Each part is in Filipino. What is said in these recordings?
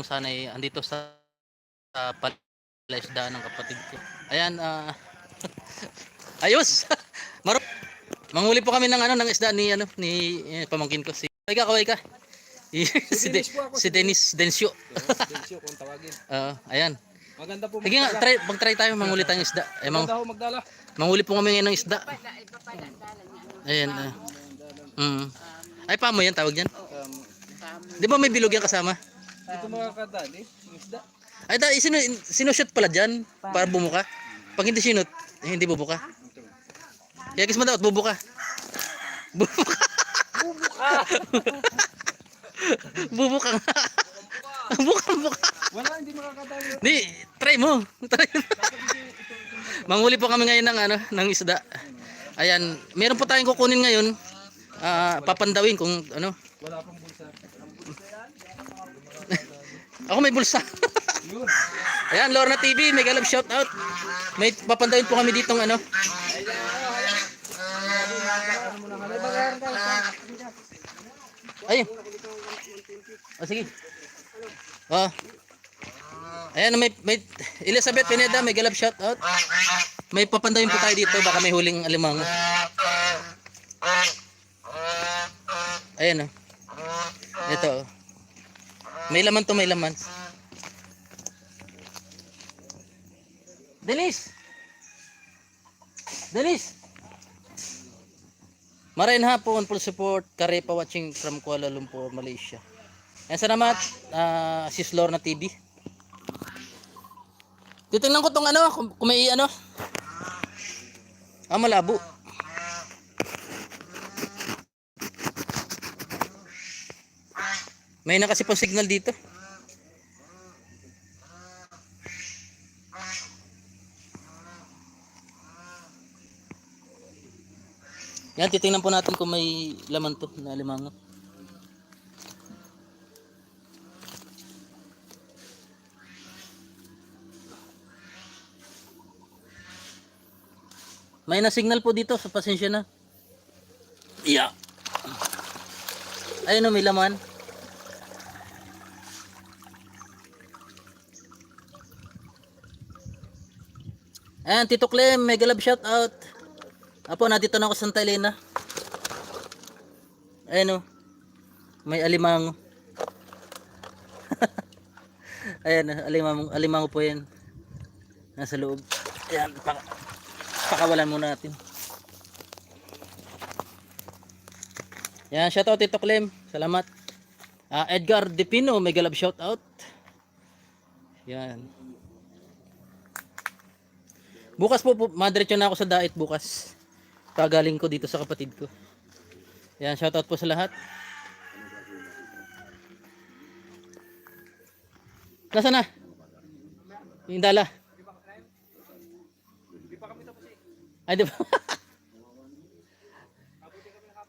sana'y andito sa palaisdaan ng kapatid ko. Ayan, ayos. Maro. Manghuli po kami ng ano ng isda ni pamangkin ko si. Kaway ka. Si Dennis Densyo. Densyo kung tawagin. Ayan. Maganda po. Sige nga, mag-try tayo manghuli tayong isda. Maganda ho magdala. Manghuli po kami ngayon ng isda. Ayan. Ay, pamo yan tawag yan. Di ba may bilog yan kasama? Dito makakadali, yung isda. Ay, sinushoot pala dyan para bumuka. Pag hindi sinut, hindi bubuka. Kaya kisma dapat bubuka. Bubuka. Bubuka nga. Buka. Wala, hindi makakadali. Di, try mo. Manghuli po kami ngayon ng isda. Ayan, meron po tayong kukunin ngayon. Papandawin kung ano. Wala pang bulsa. Ako may bulsa. Ayan, Lorna TV, mega love shout out. May papandawin po kami ditong ano. Ayun. Sige. Ayan, may Elizabeth Pineda, mega love shout out. May papandawin po tayo dito, baka may huling alimango. Ayan oh. Ito oh. May laman to, may laman. Dennis! Marahin hapon, full support, Karepa watching from Kuala Lumpur, Malaysia. Ayan, salamat, Sis Lorna TV. Titingnan ko tong ano, kung may ano. Malabo. May na kasi pong signal dito. Yan, titingnan po natin kung may laman to na alimango. May na signal po dito, sa pasensya na. Yeah. Ayun o, may laman. Ayan, Tito Clem, mega love shout out. Apo, nandito na ako sa Santa Elena. Ayan o, may alimango. Ayan, alimango po yan. Nasa loob. Ayan, pakawalan muna natin. Yan, shout out Tito Clem. Salamat. Edgar Depino, mega love shout out. Yan. Bukas po, madiretso na ako sa dait bukas. Kagaling ko dito sa kapatid ko. Yan, shout out po sa lahat. Nasaan na? Yung dala. Ay, di ba?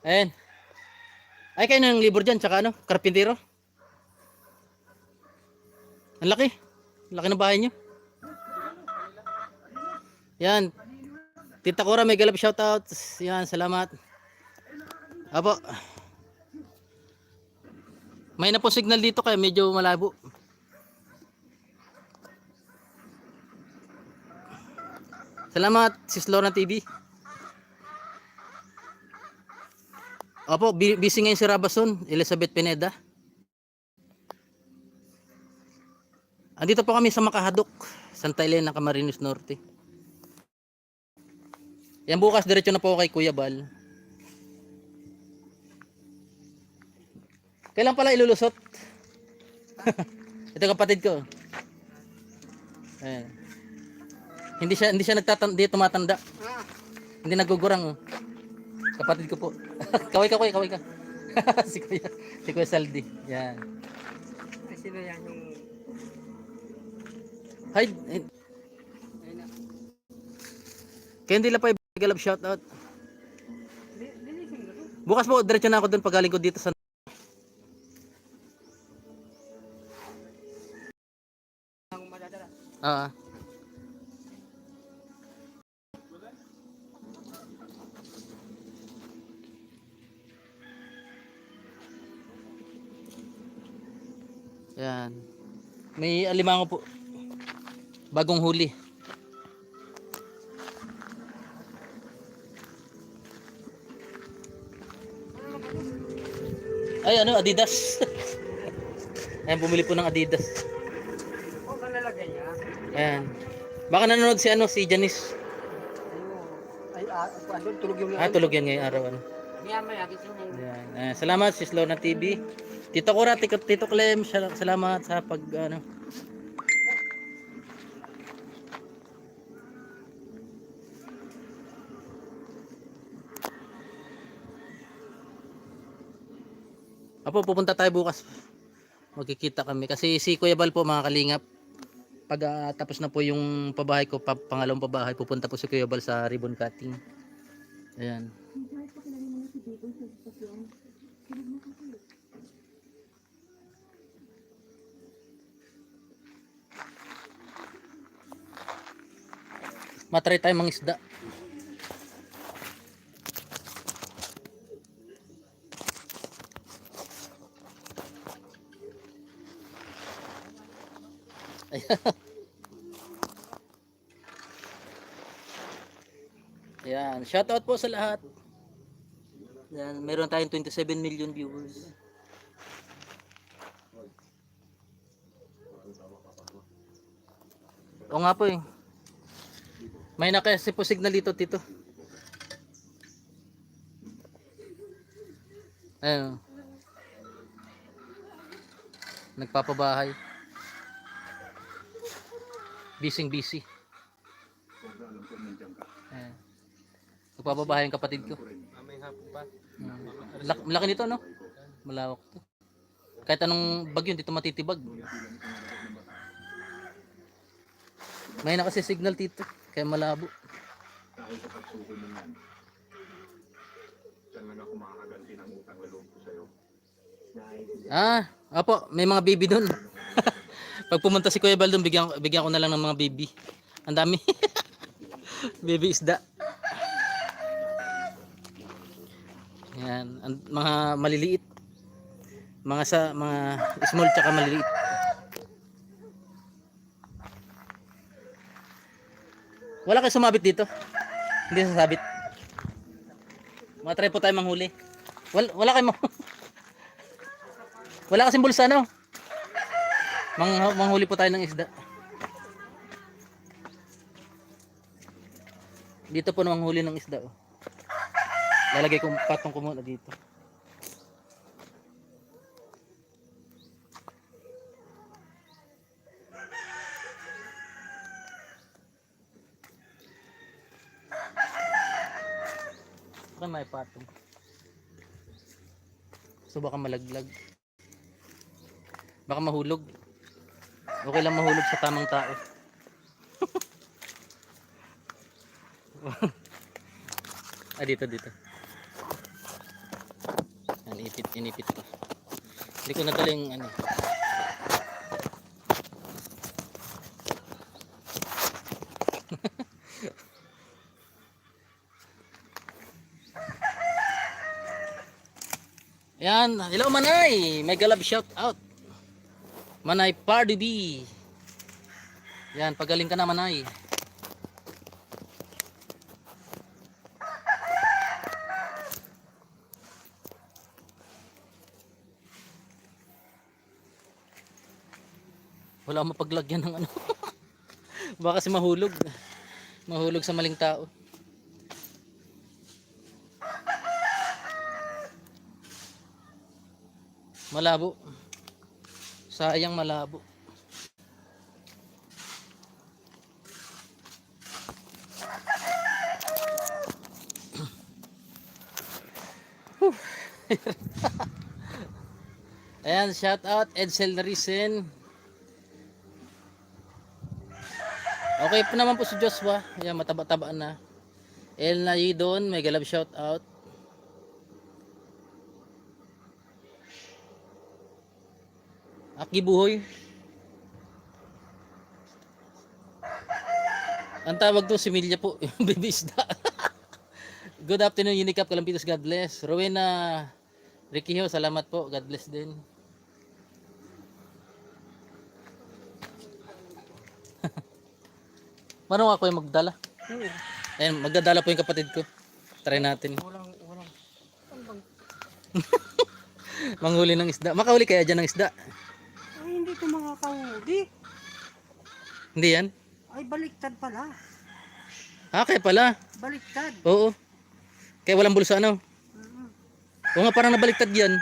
Ayan. Ay, kayo ng libur dyan, tsaka ano, karpintero. Ang laki. Ang laki ng bahay nyo. Yan. Tita Cora, mega love shout out. Yan, salamat. Apo. May na po signal dito kaya medyo malabo. Salamat, Sis Lorna TV. Opo, busy ngayon si Rabason, Elizabeth Pineda. Andito po kami sa Makahadok, Santa Elena, Camarines Norte. Yan, bukas diretso na po kay Kuya Bal. Kailan pala ilulusot? Ito kapatid ko. Ayan. Hindi siya tumatanda. Hindi nagugurang. Kapatid ko po. Kaway ka. si Kuya Saldi. Yan. Sino yan yung... Hi. Kaya hindi lang pa i-galap shoutout. Bukas po, diretso na ako doon pag galing ko dito sa... Yan. May alimango po. Bagong huli. Ay ano, Adidas. Ayan, bumili po ng Adidas. O, kalalagay niya. Ayan. Baka nanonood si ano, si Janice. Andun, tulog yung Tulog yan ngayong araw. Ano. maya, gising na yun. Ayan. Salamat, Sis Lorna TV. Tito Cora, Tito Clem, salamat sa pag ano. Apo, pupunta tayo bukas. Magkikita kami kasi si Kuya Bal po mga kalingap. Pag tapos na po yung pabahay ko, pangalawang pabahay, pupunta po si Kuya Bal sa ribbon cutting. Ayan. Matry tayo mga isda. Ayan, shout out po sa lahat. Ayan, meron tayong 27 million viewers. O nga po eh. May nakasi po signal dito, Tito. Ayan. Nagpapabahay. Busy. Ayan. Nagpapabahay ang kapatid ko. Mamay hapon pa. Malaki nito, no? Malawak to. Kahit anong bagyo, dito matitibag. May na kasi signal dito, kaya malabo. Dahil sa pagsuko mo yan, saan man ako makakaganti ng utang na loob ko sa'yo. Apo, may mga baby doon. Pag pumunta si Kuya Bal doon, bigyan ko na lang ng mga baby. Ang dami. Baby isda. Yan, mga maliliit. Mga small tsaka maliliit. Wala kayo sumabit dito? Hindi sasabit. Matry po tayo manghuli. Wala kayo wala kasing bulsa, no? Manghuli po tayo ng isda. Dito po na manghuli ng isda. Oh. Lalagay ko patong ko muna dito. Baka may patong. So baka malaglag. Baka mahulog. Okay lang mahulog sa tamang tao. Dito. Inipit ko. Hindi ko nadala yung ano. Yan, hello Manay, mega love shout out. Manay Party B. Yan, pagaling ka na Manay. Wala mapaglagyan ng ano. Baka kasi mahulog. Mahulog sa maling tao. Malabo. Sayang malabo. Ayan, shout out Edsel Narisen. Okay po naman po si Joshua. Ayan, mataba-tabaan na. El Naidon, may galab shout out. Aki Buhoy. Ang tawag to si Milya po, yung baby isda. Good afternoon, Unicap Kalampitos, God bless. Rowena Ricky Ho, salamat po, God bless din. Marunong ako yung magdala. Oo. Ayan, magdadala po yung kapatid ko. Try natin. Walang. Ano bang? Manghuli ng isda. Makahuli kaya dyan ng isda? Ay, hindi ito makakahuli. Hindi yan? Ay, baliktad pala. Ah, kaya pala. Baliktad. Oo. Kaya walang bulsa ano? Mm. Oo nga, parang nabaliktad yan.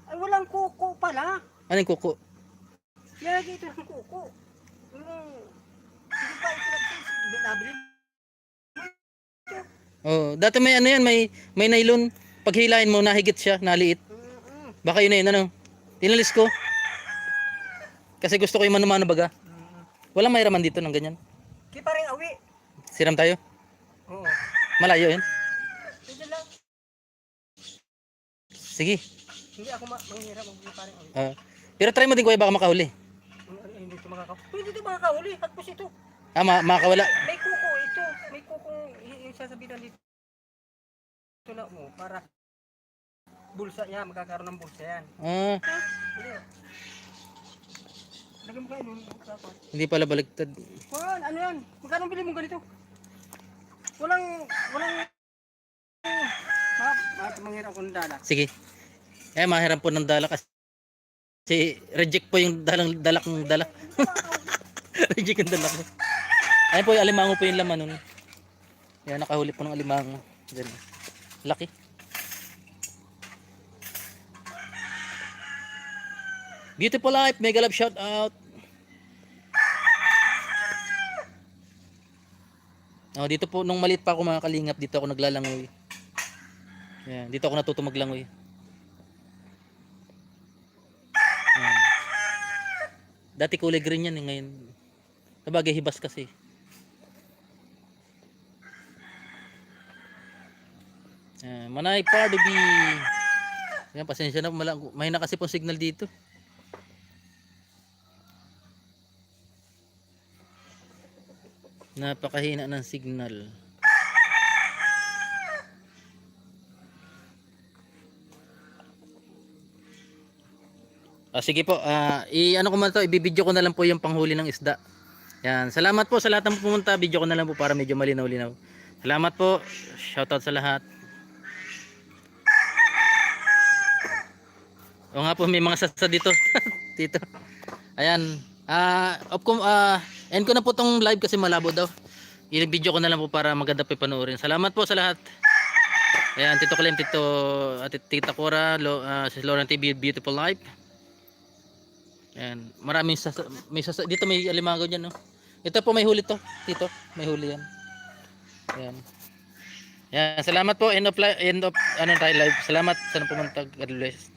Ay, walang kuko pala. Ano yung kuko? Yan, dito ang kuko. Hindi pa ito nabili. Oo. Dati may ano yan, may nylon. Pag hilahin mo, nahigit siya, naliit. Baka yun na yun, ano? Tinalis ko. Kasi gusto ko yung mano-mano baga. Walang mahiraman dito ng ganyan. Di pa rin awi. Siram tayo. Oo. Malayo yun. Pwede lang. Sige. Hindi ako manghirap mag pa rin awi. Pero try mo din kuya, baka makahuli. Hindi ito makakahuli. Pwede ito makakahuli. Hagpos ito. Ah, makakawala. May kuko ito. May kuko yung sasabitan dito. Ito na mo para bulsa niya. Magkakaroon ng bulsa yan. Ah, Hindi. Lagyan mo kayo nun. hindi pala baliktad. Juan, ano yan? Magkano bili mo ganito? Walang manghirap ko ng dala. Sige. Mahiram po ng dala kasi reject po yung dalak ng dala. Reject yung dala ko. Ayun po yung alimango po yung laman nun. Yan, nakahuli po ng alimango. Ganun. Laki. Beautiful life, mega love shout out. Oh, dito po nung maliit pa ako mga kalingap, dito ako naglalangoy. Yan, dito ako natuto maglangoy. Yan. Dati kulay green yan, ngayon sabagay hibas kasi. Manay Pardubi. Yan, pasensya na, mahina kasi pong signal dito. Napakahina ng signal. Sige po, i-ano ko man to, i-video ko na lang po yung panghuli ng isda. Yan, salamat po sa lahat ng pumunta. Video ko na lang po para medyo malinaw-linaw. Salamat po. Shoutout sa lahat. O nga po, may mga sasa dito. Dito. Ayan. End ko na po tong live kasi malabo daw. I-video ko na lang po para maganda po panoorin. Salamat po sa lahat. Ayan, Tito Clem, Tita Cora, si Lauren TV, Beautiful Life. Ayan, maraming dito may alimango dyan, no? Ito po may huli to, Tito. May huli yan. Ayan. Ayan, salamat po. End of ano tayo live. Salamat sa pumunta. God bless.